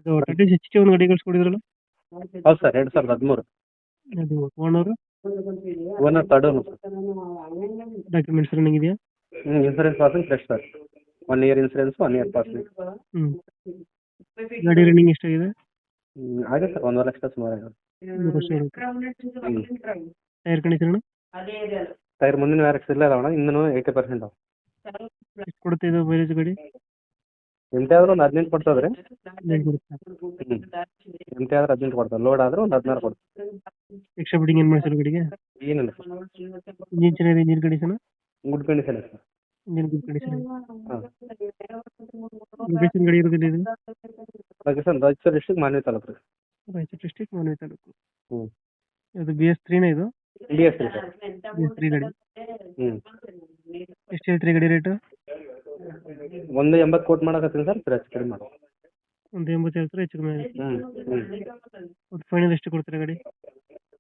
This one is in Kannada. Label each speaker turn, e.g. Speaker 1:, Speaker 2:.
Speaker 1: ಇದು ಟಾಟಾ ಎಚ್ ಟಿ ಒಂದು ಗಾಡಿ ಕಳ್ಸ್ಕೊಡಿದ್ರಲ್ಲ,
Speaker 2: ಹೌದು ಸರ್ 2013.
Speaker 1: ಅದು owner
Speaker 2: owner third owner sir.
Speaker 1: Documents running ಇದೆಯಾ?
Speaker 2: Insurance passing fresh sir. 1 year insurance 1 year passing.
Speaker 1: ಹ್ಞೂ ಗಾಡಿ ರನ್ನಿಂಗ್ ಎಷ್ಟಾಗಿದೆ?
Speaker 2: ಆಗಿದೆ ಸರ್ 1.5 ಲಕ್ಷ ಸುಮಾರು ಆಗಿದೆ.
Speaker 1: 1 ವರ್ಷ ಇರುತ್ತೆ. ಟೈರ್ ಕಂಡೀಷನ್
Speaker 2: ಟೈರ್ ಮುಂದಿನ ವ್ಯಾರಕ್ಸ್ ಇಲ್ಲ ಅದಾವಣ, ಇನ್ನೂ 80% ಅವ.
Speaker 1: ಎಷ್ಟು ಕೊಡುತ್ತೆ ಇದು ಮೈಲೇಜ್ ಗಾಡಿ?
Speaker 2: ಎಂಟಿ ಆದ್ರೆ ಒಂದು 18 ಕೊಡ್ತದೆ ರೀ.
Speaker 1: ಏನು ಕೊಡುತ್ತೆ?
Speaker 2: ಎಂಟಿ ಆದ್ರೆ 18 ಕೊಡ್ತದೆ, ಲೋಡ್ ಆದ್ರೆ ಒಂದು 16 ಕೊಡ್ತದೆ.
Speaker 1: ಎಕ್ಸ್ಟ್ರಾ ಬಿಟ್ಟಿಂಗ್ ಏನು ಮಾಡಿಸಿಲ್ಲ ಗಾಡಿಗೆ?
Speaker 2: ಏನಿಲ್ಲ ಸರ್.
Speaker 1: ಇಂಜಿನ್ ಚೆನ್ನಾಗಿದೆ, ಇಂಜಿನ್ ಕಂಡೀಷನ್?
Speaker 2: ಗುಡ್ ಕಂಡೀಷನ್ ಇದೆ ಸರ್.
Speaker 1: Engine good condition.
Speaker 2: ಹಾಂ.
Speaker 1: ಲೊಕೇಶನ್ ಗಾಡಿ ಇರೋದಿಲ್ಲ ಇದು?
Speaker 2: ಲೊಕೇಶನ್ ರಾಯಚೂರು ಡಿಸ್ಟ್ರಿಕ್ಟ್ ಮಾನ್ವಿ ತಾಲೂಕು ರೀ.
Speaker 1: ರಾಯಚೂರು ಡಿಸ್ಟಿಕ್ ಮಾನ್ವಿ ತಾಲೂಕು.
Speaker 2: ಹ್ಞೂ.
Speaker 1: ಅದು BS3 ಇದು?
Speaker 2: BS3 sir.
Speaker 1: BS3 ಗಾಡಿ.
Speaker 2: ಹ್ಞೂ.
Speaker 1: ಎಷ್ಟು ಹೇಳ್ತೀರಿ ಗಾಡಿ ರೇಟು?
Speaker 2: 1.80 ಕೋಟ್ ಮಾಡಕತ್ತೀನಿ ಸರ್, ಹೆಚ್ಚು ಕಡಿಮೆ ಮಾಡಿ.
Speaker 1: ಒಂದು 80 ಹೇಳ್ತಾರೆ, ಹೆಚ್ಚು ಕಮ್ಮಿ ಆಗುತ್ತೆ.
Speaker 2: ಹ್ಞೂ.
Speaker 1: ಫೈನಲ್ ಎಷ್ಟು ಕೊಡ್ತೀರಾ ಗಾಡಿ?